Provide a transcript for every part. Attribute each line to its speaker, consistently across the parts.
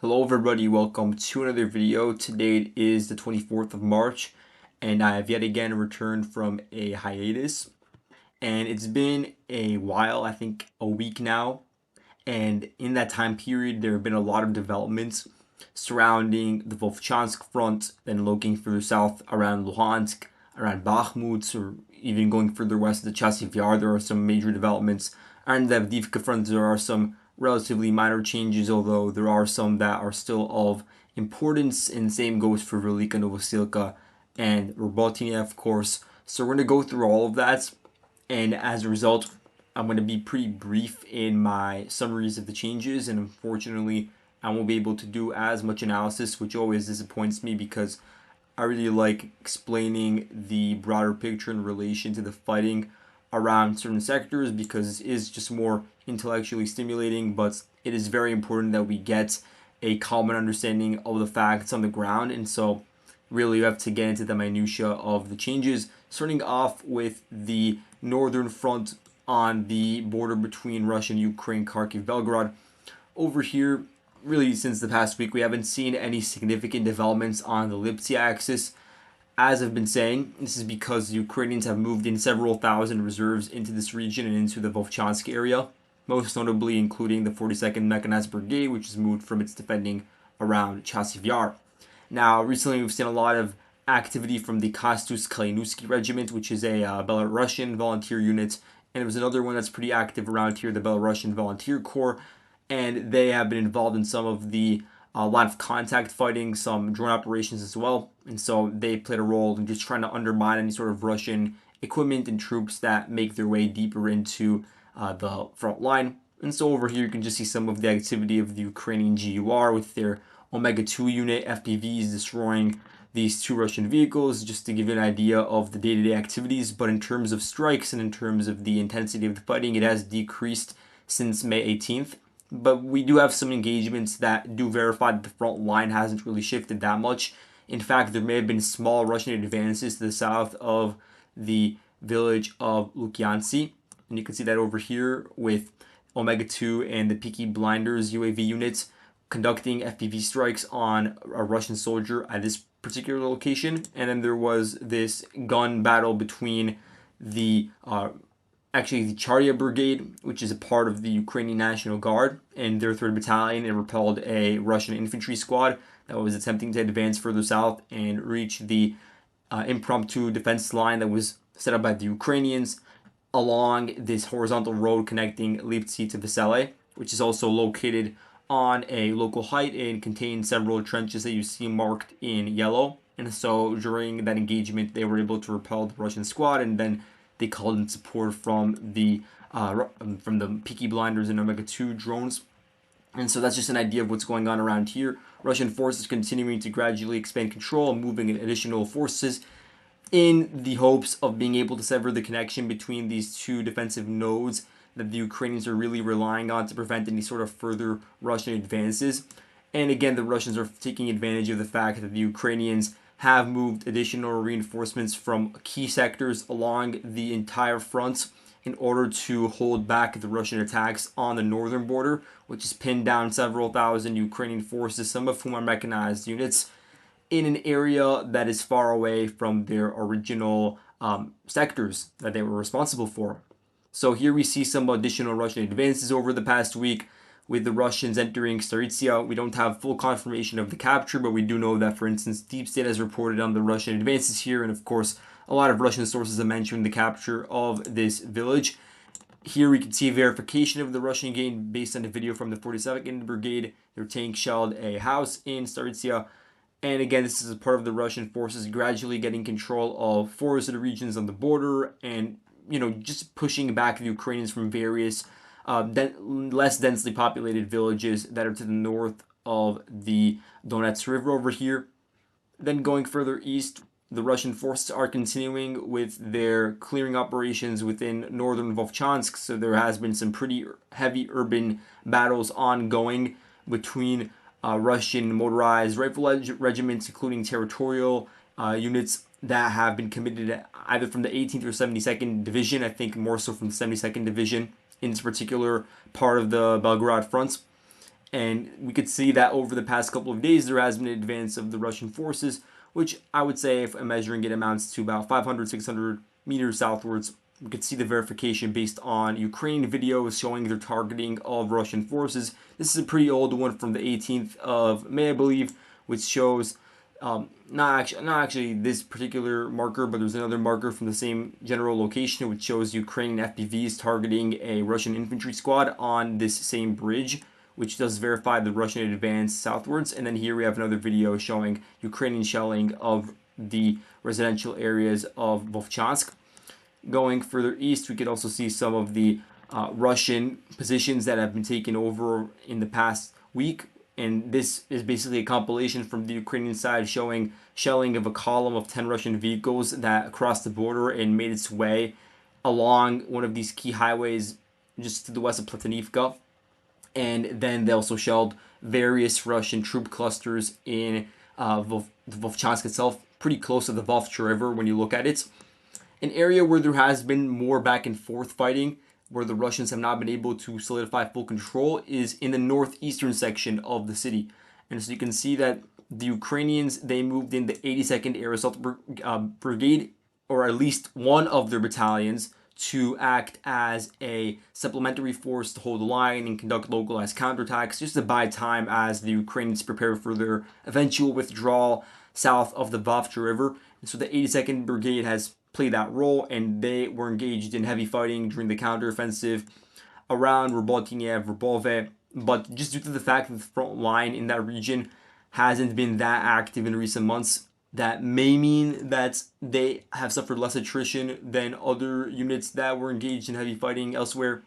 Speaker 1: Hello everybody, welcome to another video. Today is the 24th of March and I have yet again returned from a hiatus, and it's been a while, I think a week now, and in that time period there have been a lot of developments surrounding the Volchansk front, then looking further south around Luhansk, around Bakhmut, or even going further west to Chasiv Yar. There are some major developments. And the Avdiivka front, there are some relatively minor changes, although there are some that are still of importance, and same goes for Velika Novosilka and Robotyne, of course. So we're going to go through all of that, and as a result, I'm going to be pretty brief in my summaries of the changes, and unfortunately, I won't be able to do as much analysis, which always disappoints me because I really like explaining the broader picture in relation to the fighting around certain sectors, because it is just more intellectually stimulating, but it is very important that we get a common understanding of the facts on the ground. And so really you have to get into the minutia of the changes, starting off with the northern front on the border between Russia and Ukraine, Kharkiv, Belgorod. Over here, really since the past week, we haven't seen any significant developments on the Lipsy axis. As I've been saying, this is because the Ukrainians have moved in several thousand reserves into this region and into the Volchansk area, most notably including the 42nd Mechanized Brigade, which has moved from its defending around Chasiv Yar. Now, recently we've seen a lot of activity from the Kastus Kalinowski Regiment, which is a Belarusian volunteer unit, and there was another one that's pretty active around here, the Belarusian Volunteer Corps, and they have been involved in some of the line of contact fighting, some drone operations as well, and so they played a role in just trying to undermine any sort of Russian equipment and troops that make their way deeper into the front line. And so over here you can just see some of the activity of the Ukrainian GUR with their Omega 2 unit FPVs destroying these two Russian vehicles, just to give you an idea of the day-to-day activities. But in terms of strikes and in terms of the intensity of the fighting, it has decreased since May 18th. But we do have some engagements that do verify that the front line hasn't really shifted that much. In fact, there may have been small Russian advances to the south of the village of Lukyantsy. And you can see that over here with Omega 2 and the Peaky Blinders UAV units conducting FPV strikes on a Russian soldier at this particular location. And then there was this gun battle between the Charya Brigade, which is a part of the Ukrainian National Guard, and their 3rd Battalion, and repelled a Russian infantry squad that was attempting to advance further south and reach the impromptu defense line that was set up by the Ukrainians along this horizontal road connecting Lipsy to Vesele, which is also located on a local height and contains several trenches that you see marked in yellow. And so during that engagement, they were able to repel the Russian squad, and then they called in support from the Peaky Blinders and Omega 2 drones. And so that's just an idea of what's going on around here. Russian forces continuing to gradually expand control, moving in additional forces in the hopes of being able to sever the connection between these two defensive nodes that the Ukrainians are really relying on to prevent any sort of further Russian advances. And again, the Russians are taking advantage of the fact that the Ukrainians have moved additional reinforcements from key sectors along the entire front in order to hold back the Russian attacks on the northern border, which has pinned down several thousand Ukrainian forces, some of whom are mechanized units, in an area that is far away from their original sectors that they were responsible for. So here we see some additional Russian advances over the past week, with the Russians entering Staritsia. We don't have full confirmation of the capture, but we do know that, for instance, Deep State has reported on the Russian advances here, and of course, a lot of Russian sources have mentioned the capture of this village. Here we can see verification of the Russian gain based on a video from the 42nd Brigade. Their tank shelled a house in Staritsia. And again, this is a part of the Russian forces gradually getting control of forested regions on the border, and just pushing back the Ukrainians from various less densely populated villages that are to the north of the Donets River over here. Then going further east, the Russian forces are continuing with their clearing operations within northern Volchansk. So there has been some pretty heavy urban battles ongoing between Russian motorized rifle regiments, including territorial units that have been committed either from the 18th or 72nd Division. I think more so from the 72nd Division in this particular part of the Belgorod front. And we could see that over the past couple of days, there has been an advance of the Russian forces, which I would say, if I'm measuring it, amounts to about 500, 600 meters southwards. We could see the verification based on Ukrainian videos showing their targeting of Russian forces. This is a pretty old one from the 18th of May, I believe, which shows not actually this particular marker, but there's another marker from the same general location, which shows Ukrainian FPVs targeting a Russian infantry squad on this same bridge, which does verify the Russian advance southwards. And then here we have another video showing Ukrainian shelling of the residential areas of Vovchansk. Going further east, we could also see some of the Russian positions that have been taken over in the past week. And this is basically a compilation from the Ukrainian side showing shelling of a column of 10 Russian vehicles that crossed the border and made its way along one of these key highways just to the west of Platonivka. And then they also shelled various Russian troop clusters in Vovchansk itself, pretty close to the Vovcha River when you look at it. An area where there has been more back and forth fighting, where the Russians have not been able to solidify full control, is in the northeastern section of the city. And so you can see that the Ukrainians, they moved in the 82nd Air Assault Brigade, or at least one of their battalions, to act as a supplementary force to hold the line and conduct localized counterattacks, just to buy time as the Ukrainians prepare for their eventual withdrawal south of the Vovcha River. And so the 82nd Brigade has played that role, and they were engaged in heavy fighting during the counteroffensive around Robotynev, Verbove. But just due to the fact that the front line in that region hasn't been that active in recent months, that may mean that they have suffered less attrition than other units that were engaged in heavy fighting elsewhere.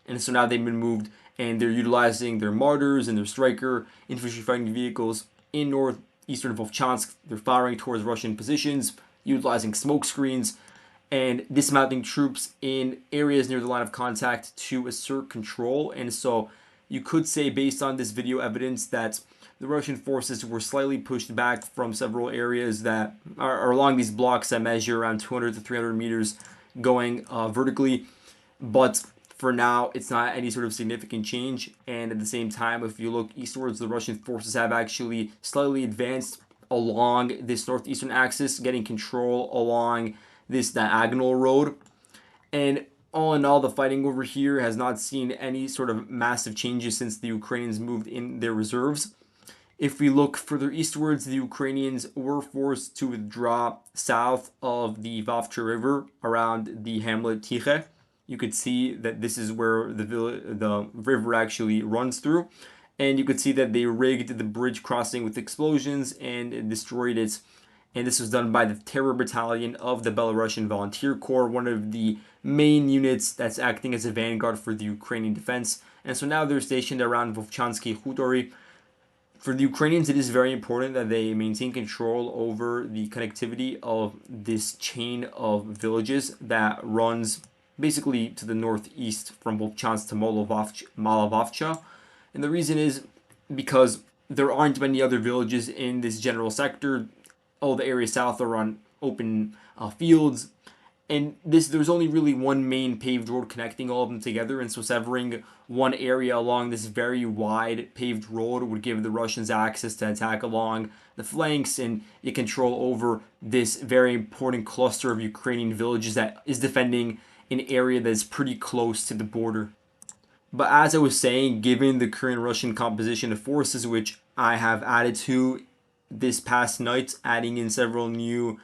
Speaker 1: And so now they've been moved, and they're utilizing their mortars and their Striker infantry fighting vehicles in northeastern Vovchansk. They're firing towards Russian positions, utilizing smoke screens, and dismounting troops in areas near the line of contact to assert control. And so you could say, based on this video evidence, that the Russian forces were slightly pushed back from several areas that are along these blocks that measure around 200 to 300 meters going vertically. But for now, it's not any sort of significant change. And at the same time, if you look eastwards, the Russian forces have actually slightly advanced along this northeastern axis, getting control along this diagonal road. And all in all, the fighting over here has not seen any sort of massive changes since the Ukrainians moved in their reserves. If we look further eastwards, the Ukrainians were forced to withdraw south of the Vovcha River around the hamlet Tiche. You could see that this is where the river actually runs through. And you could see that they rigged the bridge crossing with explosions and destroyed it. And this was done by the Terror Battalion of the Belarusian Volunteer Corps, one of the main units that's acting as a vanguard for the Ukrainian defense. And so now they're stationed around Vovchansky Khutory. For the Ukrainians, it is very important that they maintain control over the connectivity of this chain of villages that runs basically to the northeast from Vovchansk to Malovavcha. And the reason is because there aren't many other villages in this general sector. All the areas south are on open fields. And there's only really one main paved road connecting all of them together. And so severing one area along this very wide paved road would give the Russians access to attack along the flanks and get control over this very important cluster of Ukrainian villages that is defending an area that's pretty close to the border. But as I was saying, given the current Russian composition of forces, which I have added to this past night, adding in several new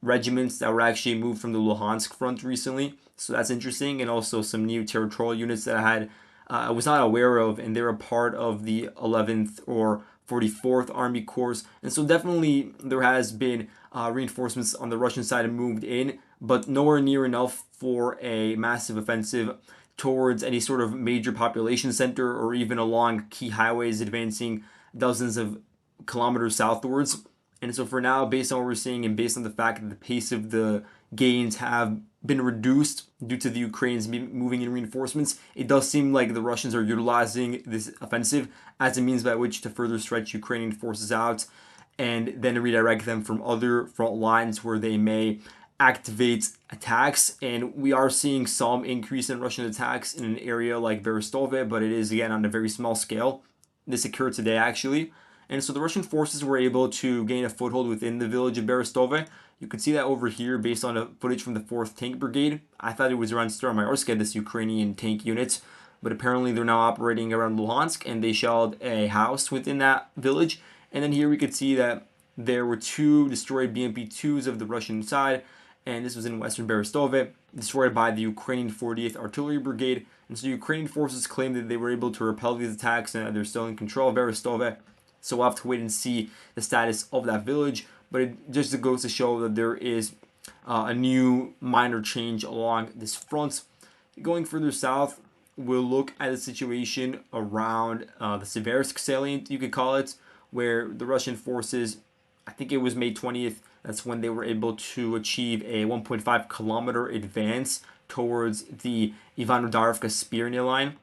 Speaker 1: regiments that were actually moved from the Luhansk front recently. So that's interesting. And also some new territorial units that I was not aware of, and they're a part of the 11th or 44th Army Corps. And so definitely there has been reinforcements on the Russian side moved in, but nowhere near enough for a massive offensive towards any sort of major population center or even along key highways advancing dozens of kilometers southwards. And so for now, based on what we're seeing and based on the fact that the pace of the gains have been reduced due to the Ukrainians moving in reinforcements, it does seem like the Russians are utilizing this offensive as a means by which to further stretch Ukrainian forces out and then redirect them from other front lines where they may activate attacks. And we are seeing some increase in Russian attacks in an area like Berestove, but it is again on a very small scale. This occurred today actually. And so the Russian forces were able to gain a foothold within the village of Berestove. You can see that over here based on the footage from the 4th Tank Brigade. I thought it was around Staromayorsk, this Ukrainian tank unit, but apparently they're now operating around Luhansk, and they shelled a house within that village. And then here we could see that there were 2 destroyed BMP-2s of the Russian side, and this was in western Berestove, destroyed by the Ukrainian 40th Artillery Brigade. And so Ukrainian forces claim that they were able to repel these attacks and they're still in control of Berestove. So we'll have to wait and see the status of that village. But it just goes to show that there is a new minor change along this front. Going further south, we'll look at the situation around the Seversk salient, you could call it, where the Russian forces, I think it was May 20th, that's when they were able to achieve a 1.5 kilometer advance towards the Ivano-Darivka Spirny line.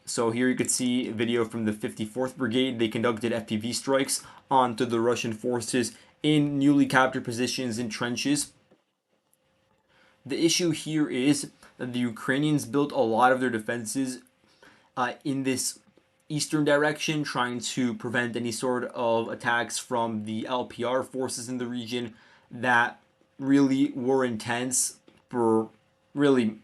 Speaker 1: So here you could see a video from the 54th Brigade. They conducted FPV strikes onto the Russian forces in newly captured positions in trenches. The issue here is that the Ukrainians built a lot of their defenses in this eastern direction, trying to prevent any sort of attacks from the LPR forces in the region that really were intense for really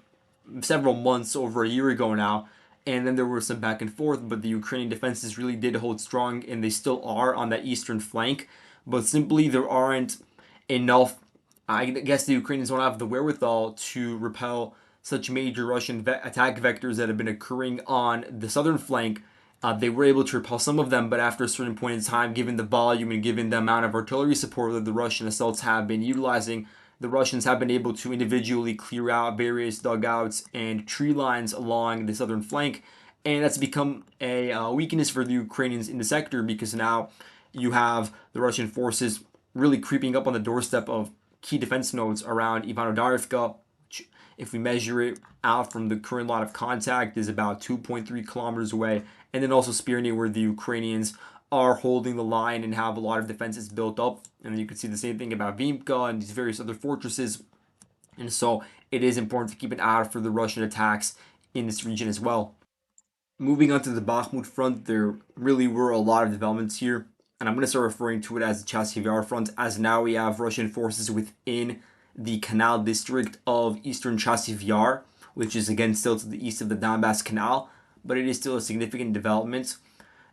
Speaker 1: several months, over a year ago now. And then there was some back and forth, but the Ukrainian defenses really did hold strong, and they still are on that eastern flank. But simply there aren't enough, I guess the Ukrainians don't have the wherewithal to repel such major Russian attack vectors that have been occurring on the southern flank. They were able to repel some of them, but after a certain point in time, given the volume and given the amount of artillery support that the Russian assaults have been utilizing, the Russians have been able to individually clear out various dugouts and tree lines along the southern flank. And that's become a weakness for the Ukrainians in the sector, because now you have the Russian forces really creeping up on the doorstep of key defense nodes around Ivano-Darivka, which, if we measure it out from the current line of contact, is about 2.3 kilometers away. And then also Spirny, where the Ukrainians are holding the line and have a lot of defenses built up. And you can see the same thing about Vimka and these various other fortresses. And so it is important to keep an eye out for the Russian attacks in this region as well. Moving on to the Bakhmut front, there really were a lot of developments here. And I'm going to start referring to it as the Chasiv Yar front, as now we have Russian forces within the canal district of eastern Chasiv Yar, which is again still to the east of the Donbass Canal, but it is still a significant development.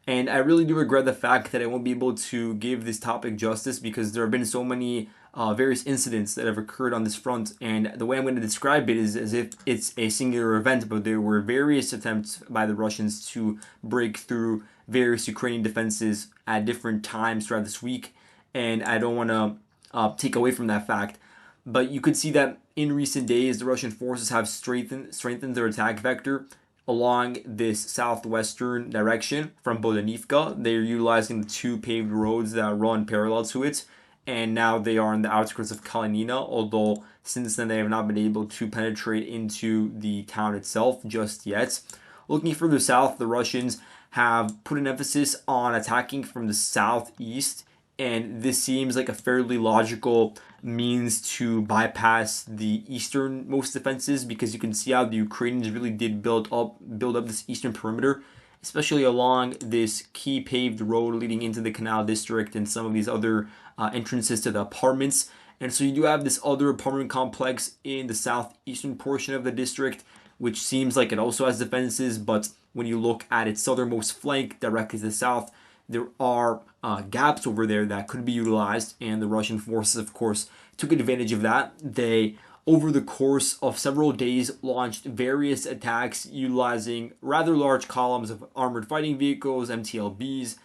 Speaker 1: And I really do regret the fact that I won't be able to give this topic justice, because there have been so many various incidents that have occurred on this front. And the way I'm going to describe it is as if it's a singular event, but there were various attempts by the Russians to break through various Ukrainian defenses at different times throughout this week. And I don't want to take away from that fact. But you could see that in recent days, the Russian forces have strengthened their attack vector along this southwestern direction from Bodanivka. They're utilizing the 2 paved roads that run parallel to it, and now they are on the outskirts of Kalinina, although since then they have not been able to penetrate into the town itself just yet. Looking further south, the Russians have put an emphasis on attacking from the southeast, and this seems like a fairly logical means to bypass the easternmost defenses, because you can see how the Ukrainians really did build up this eastern perimeter, especially along this key paved road leading into the canal district and some of these other entrances to the apartments. And so you do have this other apartment complex in the southeastern portion of the district, which seems like it also has defenses, but when you look at its southernmost flank directly to the south, there are gaps over there that could be utilized, and the Russian forces, of course, took advantage of that. They, over the course of several days, launched various attacks utilizing rather large columns of armored fighting vehicles, MTLBs,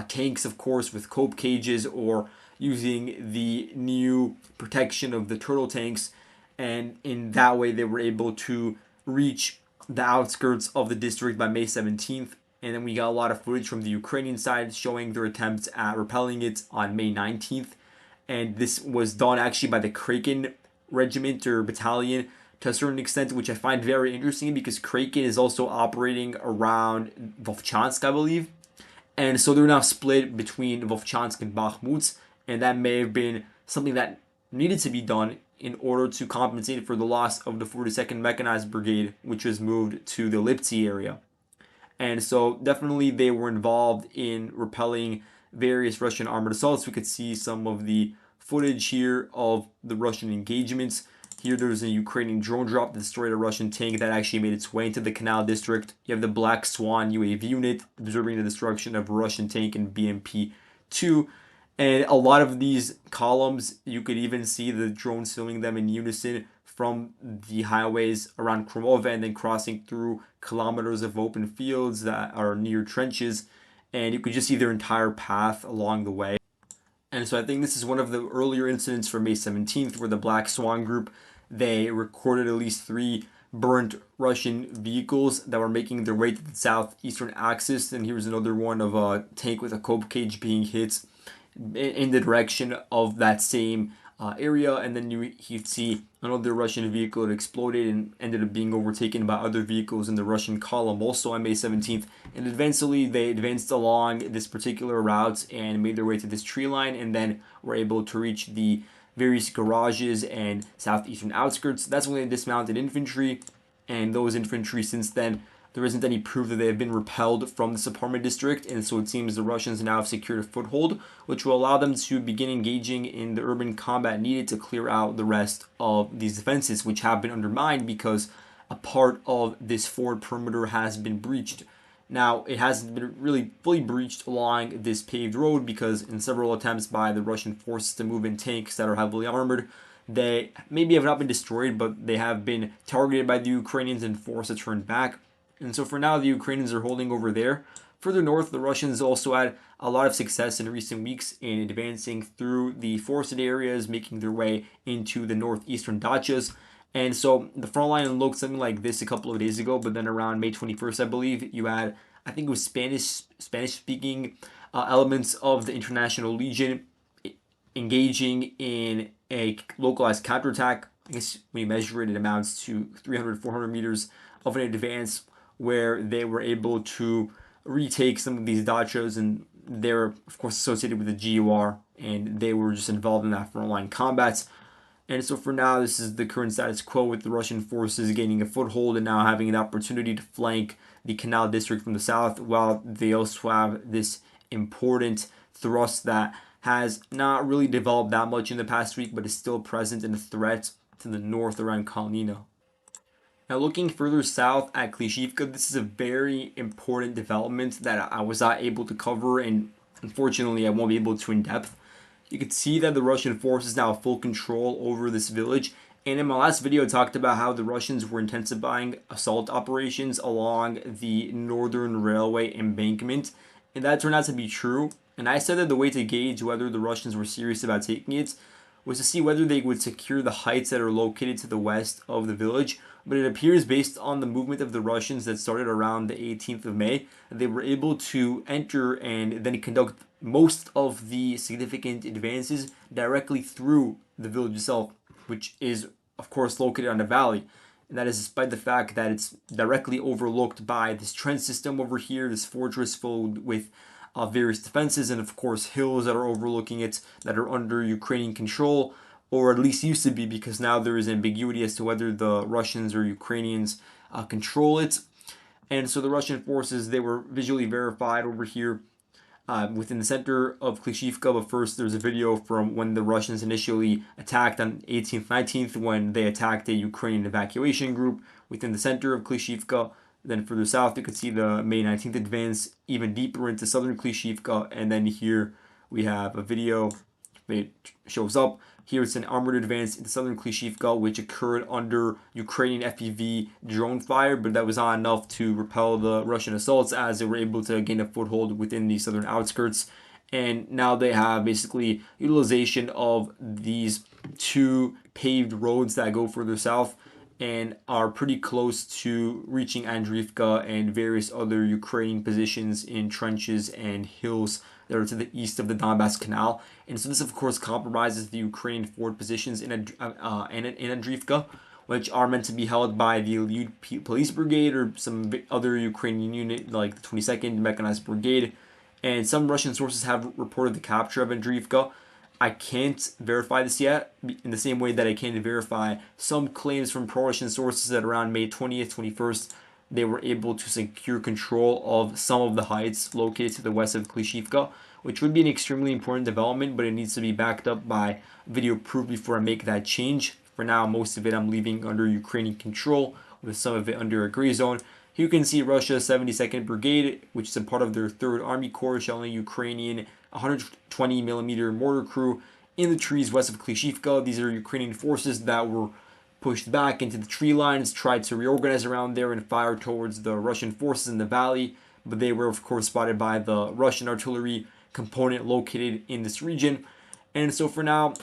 Speaker 1: tanks, of course, with cope cages, or using the new protection of the turtle tanks. And in that way, they were able to reach the outskirts of the district by May 17th. And then we got a lot of footage from the Ukrainian side showing their attempts at repelling it on May 19th. And this was done actually by the Kraken regiment or battalion to a certain extent, which I find very interesting, because Kraken is also operating around Vovchansk, I believe. And so they're now split between Vovchansk and Bakhmut. And that may have been something that needed to be done in order to compensate for the loss of the 42nd Mechanized Brigade, which was moved to the Liptsy area. And so definitely they were involved in repelling various Russian armored assaults. We could see some of the footage here of the Russian engagements. Here there's a Ukrainian drone drop that destroyed a Russian tank that actually made its way into the Canal District. You have the Black Swan UAV unit observing the destruction of a Russian tank in BMP-2. And a lot of these columns, you could even see the drones filming them in unison from the highways around Kromova and then crossing through kilometers of open fields that are near trenches. And you could just see their entire path along the way. And so I think this is one of the earlier incidents from May 17th where the Black Swan group, they recorded at least 3 burnt Russian vehicles that were making their way to the southeastern axis. And here's another one of a tank with a cope cage being hit in the direction of that same area. And then you'd see another Russian vehicle that exploded and ended up being overtaken by other vehicles in the Russian column also on May 17th. And eventually they advanced along this particular route and made their way to this tree line and then were able to reach the various garages and southeastern outskirts. That's when they dismounted infantry, and those infantry since then, there isn't any proof that they have been repelled from this apartment district, and so it seems the Russians now have secured a foothold, which will allow them to begin engaging in the urban combat needed to clear out the rest of these defenses, which have been undermined because a part of this forward perimeter has been breached. Now, it hasn't been really fully breached along this paved road because in several attempts by the Russian forces to move in tanks that are heavily armored, they maybe have not been destroyed, but they have been targeted by the Ukrainians and forced to turn back. And so for now, the Ukrainians are holding over there. Further north, the Russians also had a lot of success in recent weeks in advancing through the forested areas, making their way into the northeastern dachas. And so the front line looked something like this a couple of days ago, but then around May 21st, I believe, you had, I think it was Spanish-speaking elements of the International Legion engaging in a localized counterattack. I guess when you measure it, it amounts to 300, 400 meters of an advance where they were able to retake some of these dachas, and they're, of course, associated with the GUR, and they were just involved in that frontline combat. And so for now, this is the current status quo with the Russian forces gaining a foothold and now having an opportunity to flank the Canal District from the south, while they also have this important thrust that has not really developed that much in the past week, but is still present and a threat to the north around Kalnina. Now, looking further south at Klishivka, this is a very important development that I was not able to cover, and unfortunately, I won't be able to in depth. You can see that the Russian forces now have full control over this village. And in my last video, I talked about how the Russians were intensifying assault operations along the Northern Railway embankment. And that turned out to be true. And I said that the way to gauge whether the Russians were serious about taking it was to see whether they would secure the heights that are located to the west of the village. But it appears, based on the movement of the Russians that started around the 18th of May, they were able to enter and then conduct most of the significant advances directly through the village itself, which is, of course, located on a valley. And that is despite the fact that it's directly overlooked by this trench system over here, this fortress filled with various defenses, and of course hills that are overlooking it that are under Ukrainian control, or at least used to be, because now there is ambiguity as to whether the Russians or Ukrainians control it. And so the Russian forces, they were visually verified over here within the center of Klishivka. But first, there's a video from when the Russians initially attacked on 18th, 19th, when they attacked a Ukrainian evacuation group within the center of Klishivka. Then further south, you could see the May 19th advance even deeper into southern Klishivka. And then here we have a video. It shows up. Here it's an armored advance into southern Klishivka, which occurred under Ukrainian FPV drone fire, but that was not enough to repel the Russian assaults, as they were able to gain a foothold within the southern outskirts. And now they have basically utilization of these 2 paved roads that go further south and are pretty close to reaching Andriivka and various other Ukrainian positions in trenches and hills that are to the east of the Donbass Canal. And so this, of course, compromises the Ukrainian forward positions in Andriivka, which are meant to be held by the Elite Police Brigade or some other Ukrainian unit like the 22nd Mechanized Brigade. And some Russian sources have reported the capture of Andriivka. I can't verify this yet, in the same way that I can't verify some claims from pro-Russian sources that around May 20th, 21st, they were able to secure control of some of the heights located to the west of Klishivka, which would be an extremely important development, but it needs to be backed up by video proof before I make that change. For now, most of it I'm leaving under Ukrainian control, with some of it under a gray zone. Here you can see Russia's 72nd Brigade, which is a part of their 3rd Army Corps, shelling Ukrainian 120mm mortar crew in the trees west of Klishivka. These are Ukrainian forces that were pushed back into the tree lines, tried to reorganize around there and fire towards the Russian forces in the valley, but they were of course spotted by the Russian artillery component located in this region. And so for now,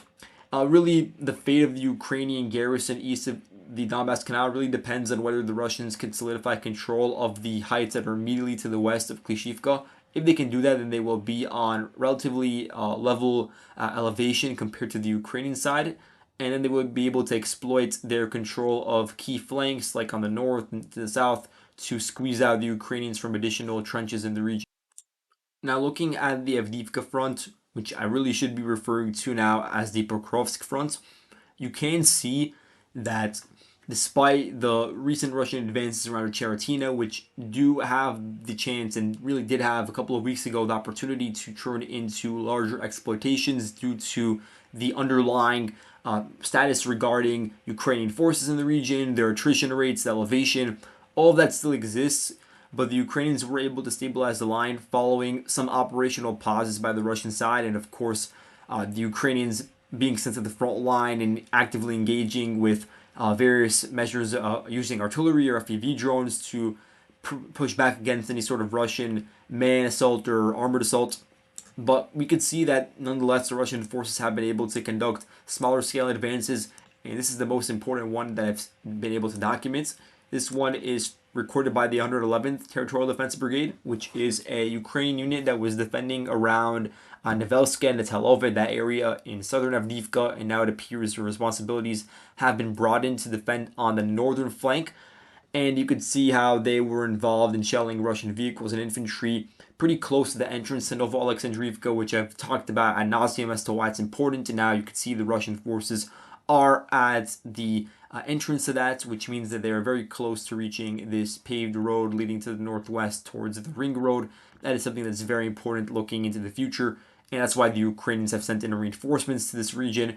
Speaker 1: really the fate of the Ukrainian garrison east of the Donbass Canal really depends on whether the Russians can solidify control of the heights that are immediately to the west of Klishivka. If they can do that, then they will be on relatively level elevation compared to the Ukrainian side, and then they would be able to exploit their control of key flanks, like on the north and to the south, to squeeze out the Ukrainians from additional trenches in the region. Now, looking at the Avdiivka front, which I really should be referring to now as the Pokrovsk front, you can see that despite the recent Russian advances around Cheratina, which do have the chance and really did have a couple of weeks ago the opportunity to turn into larger exploitations due to the underlying status regarding Ukrainian forces in the region, their attrition rates, the elevation, all of that still exists. But the Ukrainians were able to stabilize the line following some operational pauses by the Russian side, and of course, the Ukrainians being sent to the front line and actively engaging with various measures using artillery or FPV drones to push back against any sort of Russian man assault or armored assault. But we could see that nonetheless the Russian forces have been able to conduct smaller scale advances, and this is the most important one that I've been able to document. This one is recorded by the 111th Territorial Defense Brigade, which is a Ukrainian unit that was defending around Nevelska and Natalove, that area in southern Avdiivka, and now it appears their responsibilities have been brought in to defend on the northern flank. And you could see how they were involved in shelling Russian vehicles and infantry pretty close to the entrance to Novo-Alexandriivka, which I've talked about ad nauseum as to why it's important. And now you can see the Russian forces are at the entrance to that, which means that they are very close to reaching this paved road leading to the northwest towards the ring road. That is something that's very important looking into the future, and that's why the Ukrainians have sent in reinforcements to this region.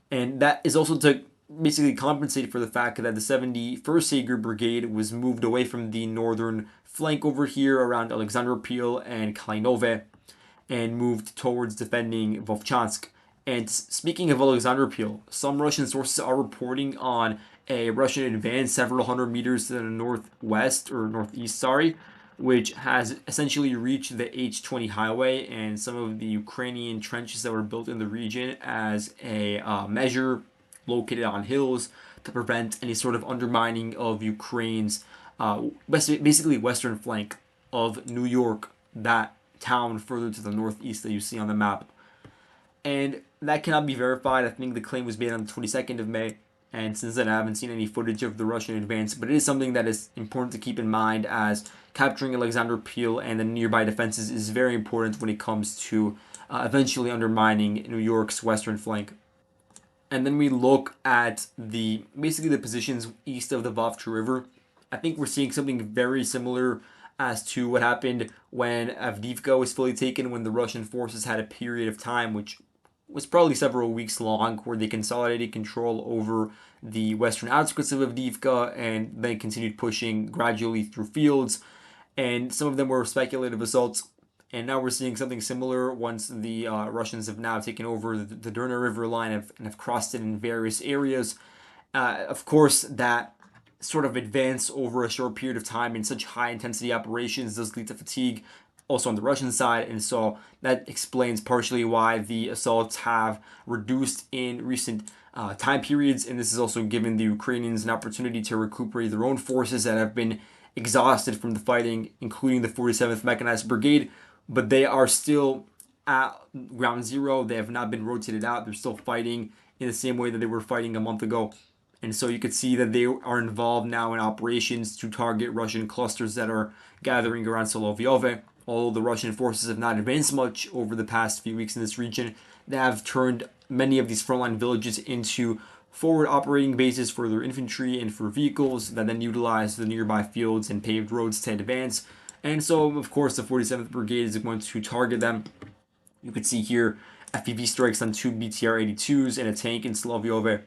Speaker 1: And that is also to basically compensate for the fact that the 71st Sager Brigade was moved away from the northern flank over here around Alexandropil and Kalinove and moved towards defending Vovchansk. And speaking of Alexandropil, some Russian sources are reporting on a Russian advance several hundred meters to the northwest or northeast, which has essentially reached the H20 highway and some of the Ukrainian trenches that were built in the region as a measure located on hills to prevent any sort of undermining of Ukraine's basically western flank of New York, that town further to the northeast that you see on the map. And that cannot be verified. I think the claim was made on the 22nd of May, and since then I haven't seen any footage of the Russian advance, but it is something that is important to keep in mind, as capturing Alexandropil and the nearby defenses is very important when it comes to eventually undermining New York's western flank. And then we look at basically the positions east of the Vovcha River. I think we're seeing something very similar as to what happened when Avdiivka was fully taken, when the Russian forces had a period of time, which was probably several weeks long, where they consolidated control over the western outskirts of Avdiivka and then continued pushing gradually through fields. And some of them were speculative assaults. And now we're seeing something similar once the Russians have now taken over the Drina River line and have crossed it in various areas. Of course, that sort of advance over a short period of time in such high intensity operations does lead to fatigue also on the Russian side, and so that explains partially why the assaults have reduced in recent time periods. And this has also given the Ukrainians an opportunity to recuperate their own forces that have been exhausted from the fighting, including the 47th Mechanized Brigade, but they are still at ground zero. They have not been rotated out. They're still fighting in the same way that they were fighting a month ago. And so you could see that they are involved now in operations to target Russian clusters that are gathering around Solovyove. Although the Russian forces have not advanced much over the past few weeks in this region, they have turned many of these frontline villages into forward operating bases for their infantry and for vehicles that then utilize the nearby fields and paved roads to advance. And so, of course, the 47th Brigade is going to target them. You can see here FPV strikes on 2 BTR-82s and a tank in Solovyove.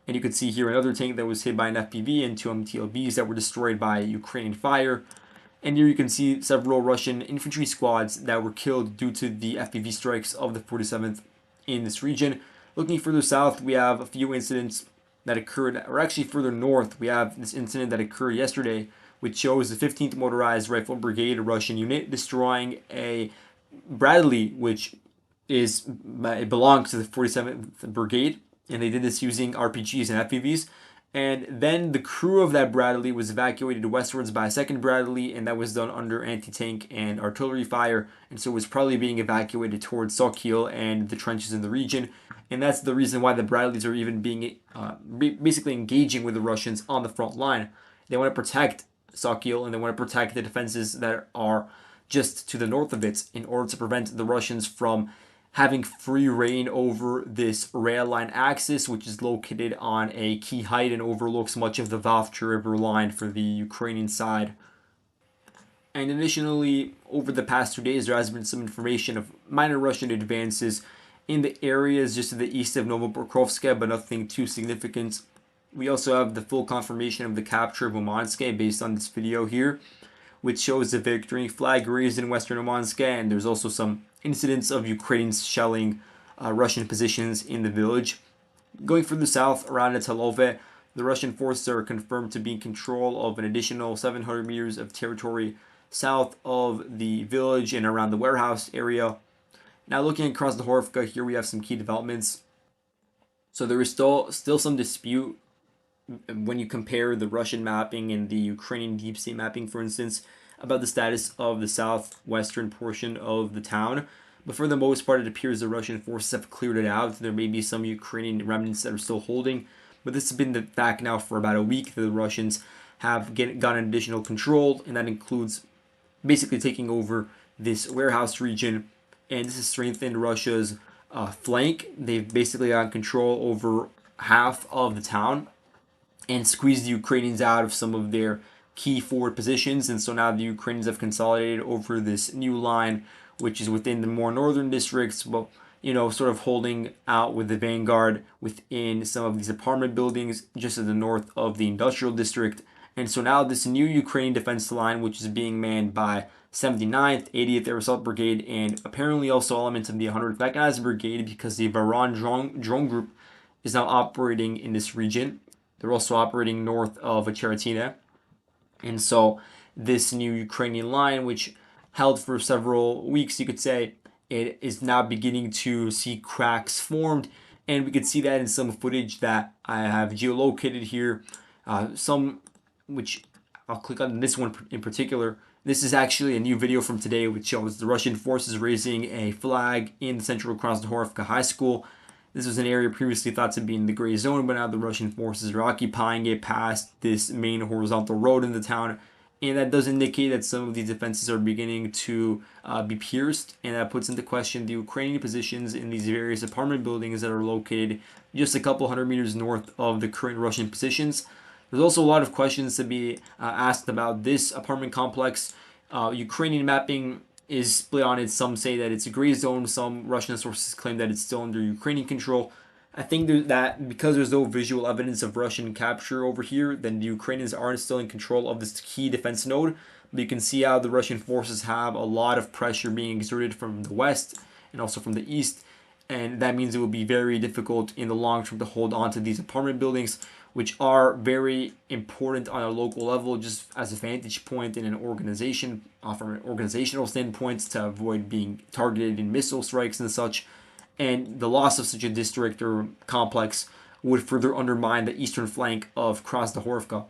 Speaker 1: And you can see here another tank that was hit by an FPV and 2 MTLBs that were destroyed by Ukrainian fire. And here you can see several Russian infantry squads that were killed due to the FPV strikes of the 47th in this region. Looking further south, we have a few incidents that occurred, or actually further north, we have this incident that occurred yesterday, which shows the 15th Motorized Rifle Brigade, a Russian unit, destroying a Bradley, which it belongs to the 47th Brigade, and they did this using RPGs and FPVs. And then the crew of that Bradley was evacuated westwards by a second Bradley, and that was done under anti-tank and artillery fire, and so it was probably being evacuated towards Sokil and the trenches in the region. And that's the reason why the Bradleys are even being basically engaging with the Russians on the front line. They want to protect Sokil, and they want to protect the defenses that are just to the north of it in order to prevent the Russians from having free reign over this rail line axis, which is located on a key height and overlooks much of the Vovcha River line for the Ukrainian side. And additionally, over the past 2 days, there has been some information of minor Russian advances in the areas just to the east of Novopokrovsk, but nothing too significant. We also have the full confirmation of the capture of Umansk based on this video here, which shows the victory flag raised in western Umansk, and there's also some incidents of Ukrainians shelling Russian positions in the village. Going further south around Italove, the Russian forces are confirmed to be in control of an additional 700 meters of territory south of the village and around the warehouse area. Now looking across the Horivka, here we have some key developments. So there is still some dispute when you compare the Russian mapping and the Ukrainian deep sea mapping, for instance, about the status of the southwestern portion of the town. But for the most part, it appears the Russian forces have cleared it out. There may be some Ukrainian remnants that are still holding, but this has been the fact now for about a week that the Russians have gotten additional control, and that includes basically taking over this warehouse region, and this has strengthened Russia's flank. They've basically got control over half of the town and squeezed the Ukrainians out of some of their key forward positions, and so now the Ukrainians have consolidated over this new line, which is within the more northern districts, but sort of holding out with the vanguard within some of these apartment buildings just to the north of the industrial district. And so now this new Ukrainian defense line, which is being manned by 79th, 80th Air Assault Brigade, and apparently also elements of the 100th Mechanized Brigade, because the Varan drone group is now operating in this region. They're also operating north of Cheratina. And so this new Ukrainian line, which held for several weeks, you could say, it is now beginning to see cracks formed. And we could see that in some footage that I have geolocated here. Some, which I'll click on this one in particular. This is actually a new video from today, which shows the Russian forces raising a flag in the central Krasnohorivka High School. This was an area previously thought to be in the gray zone, but now the Russian forces are occupying it past this main horizontal road in the town. And that does indicate that some of these defenses are beginning to be pierced, and that puts into question the Ukrainian positions in these various apartment buildings that are located just a couple hundred meters north of the current Russian positions. There's also a lot of questions to be asked about this apartment complex. Ukrainian mapping is split on it. Some say that it's a gray zone. Some Russian sources claim that it's still under Ukrainian control. I think that because there's no visual evidence of Russian capture over here, then the Ukrainians aren't still in control of this key defense node. But you can see how the Russian forces have a lot of pressure being exerted from the west and also from the east. And that means it will be very difficult in the long term to hold on to these apartment buildings, which are very important on a local level, just as a vantage point in an organization, from an organizational standpoint, to avoid being targeted in missile strikes and such. And the loss of such a district or complex would further undermine the eastern flank of Krasnohorivka.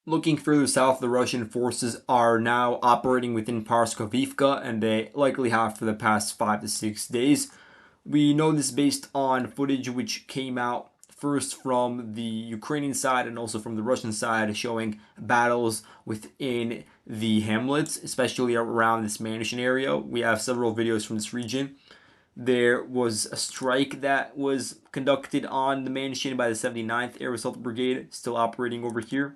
Speaker 1: Looking further south, the Russian forces are now operating within Parskovivka, and they likely have for the past 5 to 6 days. We know this based on footage which came out first from the Ukrainian side and also from the Russian side, showing battles within the hamlets, especially around this Manushin area. We have several videos from this region. there was a strike that was conducted on the Manshin by the 79th Air Assault Brigade, still operating over here.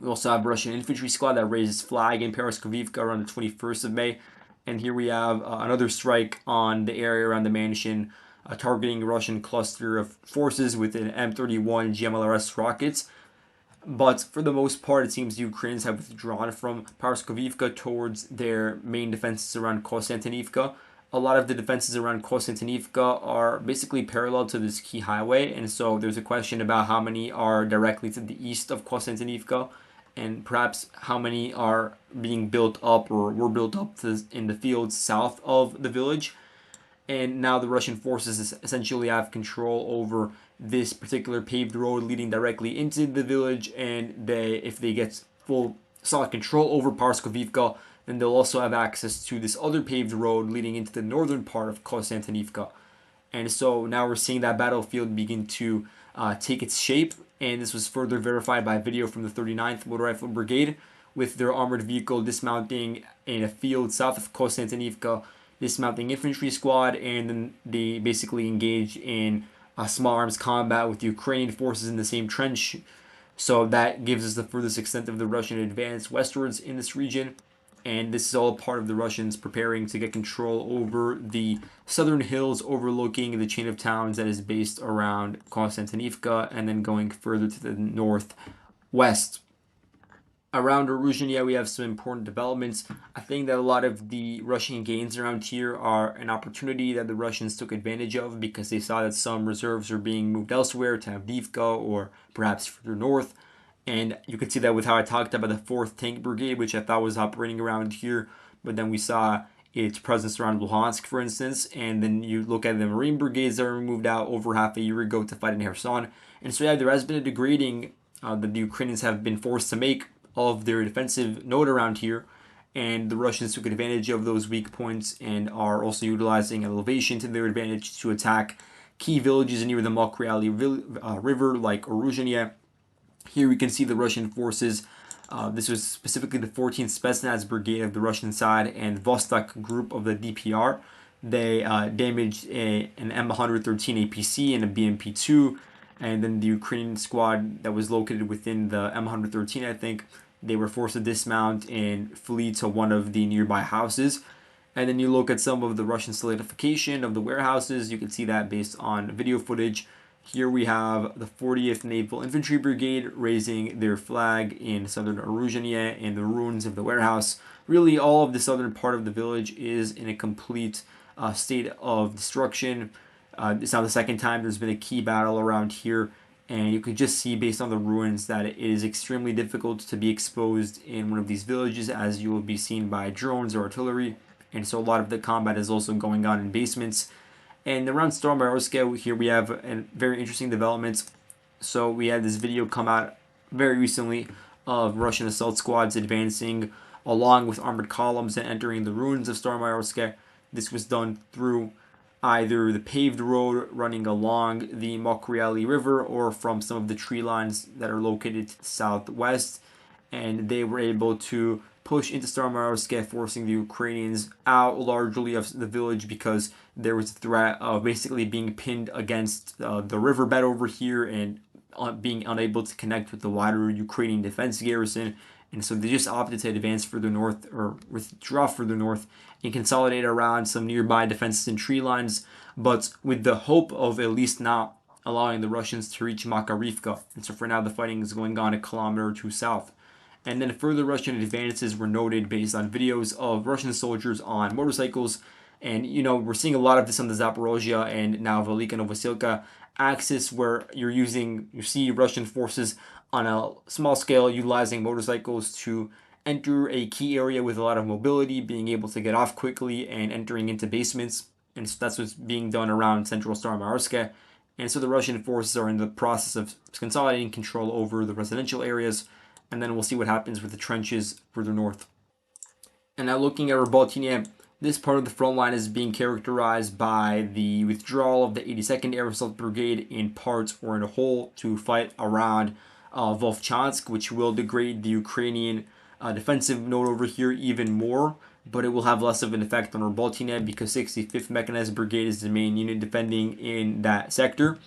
Speaker 1: We also have a Russian infantry squad that raised its flag in Paraskevivka around the 21st of May. And here we have another strike on the area around the Manshin, targeting a Russian cluster of forces with an M31 GMLRS rockets. But for the most part, it seems the Ukrainians have withdrawn from Paraskevivka towards their main defenses around Konstantinivka. A lot of the defenses around Konstantinivka are basically parallel to this key highway, and so there's a question about how many are directly to the east of Konstantinivka, and perhaps how many are being built up or were built up in the fields south of the village. And now the Russian forces essentially have control over this particular paved road leading directly into the village, and if they get full solid control over Paraskevivka, then they'll also have access to this other paved road leading into the northern part of Konstantinivka. And so now we're seeing that battlefield begin to take its shape, and this was further verified by video from the 39th Motor Rifle Brigade with their armored vehicle dismounting in a field south of Konstantinivka, dismounting infantry squad, and then they basically engage in small arms combat with the Ukrainian forces in the same trench. So that gives us the furthest extent of the Russian advance westwards in this region. And this is all part of the Russians preparing to get control over the southern hills overlooking the chain of towns that is based around Konstantinivka, and then going further to the northwest. Around Oruzhenia, we have some important developments. I think that a lot of the Russian gains around here are an opportunity that the Russians took advantage of because they saw that some reserves are being moved elsewhere to Avdiivka or perhaps further north. And you can see that with how I talked about the 4th Tank Brigade, which I thought was operating around here. But then we saw its presence around Luhansk, for instance. And then you look at the Marine Brigades that were moved out over half a year ago to fight in Kherson. And so, yeah, there has been a degrading that the Ukrainians have been forced to make of their defensive node around here, and the Russians took advantage of those weak points and are also utilizing elevation to their advantage to attack key villages near the Mokryali River like Oruzhenia. Here we can see the Russian forces. This was specifically the 14th Spetsnaz Brigade of the Russian side and Vostok group of the DPR. They damaged an M113 APC and a BMP-2, and then the Ukrainian squad that was located within the M113, I think, they were forced to dismount and flee to one of the nearby houses. And then you look at some of the Russian solidification of the warehouses. You can see that based on video footage. Here we have the 40th Naval Infantry Brigade raising their flag in southern Oruzhenia in the ruins of the warehouse. Really, all of the southern part of the village is in a complete state of destruction. It's now the second time there's been a key battle around here, and you can just see based on the ruins that it is extremely difficult to be exposed in one of these villages, as you will be seen by drones or artillery. And so a lot of the combat is also going on in basements. And around Staromayorsk, here we have a very interesting development. So we had this video come out very recently of Russian assault squads advancing along with armored columns and entering the ruins of Staromayorsk. This was done through either the paved road running along the Mokryali River or from some of the tree lines that are located to the southwest. And they were able to push into Staromayorsk, forcing the Ukrainians out largely of the village because there was a threat of basically being pinned against the riverbed over here and being unable to connect with the wider Ukrainian defense garrison. And so they just opted to advance further north or withdraw further north and consolidate around some nearby defenses and tree lines, but with the hope of at least not allowing the Russians to reach Makarivka. And so for now, the fighting is going on a kilometer or two south. And then further Russian advances were noted based on videos of Russian soldiers on motorcycles. And, you know, we're seeing a lot of this on the Zaporozhye and now Velika Novosilka axis, where you see Russian forces on a small scale utilizing motorcycles to enter a key area with a lot of mobility, being able to get off quickly and entering into basements. And so that's what's being done around central Staromayorsk. And so the Russian forces are in the process of consolidating control over the residential areas. And then we'll see what happens with the trenches further north. And now looking at Robotyne, this part of the front line is being characterized by the withdrawal of the 82nd Air Assault Brigade in part or in a whole to fight around Volchansk, which will degrade the Ukrainian defensive node over here even more. but it will have less of an effect on Roboltine because 65th Mechanized Brigade is the main unit defending in that sector.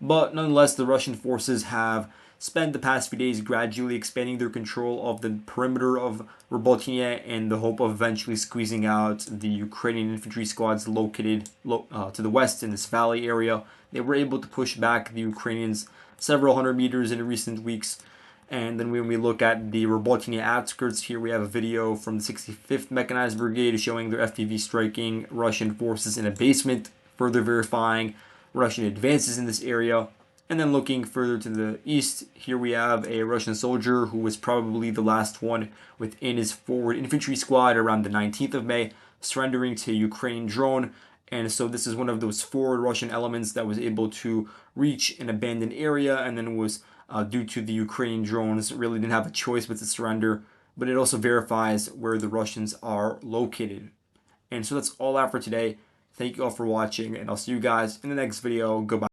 Speaker 1: But nonetheless, the Russian forces have spent the past few days gradually expanding their control of the perimeter of Roboltine in the hope of eventually squeezing out the Ukrainian infantry squads located to the west in this valley area. They were able to push back the Ukrainians several hundred meters in recent weeks. And then when we look at the Roboltine outskirts, here we have a video from the 65th Mechanized Brigade showing their FPV striking Russian forces in a basement, further verifying Russian advances in this area. And then looking further to the east, here we have a Russian soldier who was probably the last one within his forward infantry squad around the 19th of May, surrendering to a Ukrainian drone. And so this is one of those forward Russian elements that was able to reach an abandoned area and then was, due to the Ukrainian drones, really didn't have a choice but to surrender. But it also verifies where the Russians are located. And so that's all I have for today. Thank you all for watching, and I'll see you guys in the next video. Goodbye.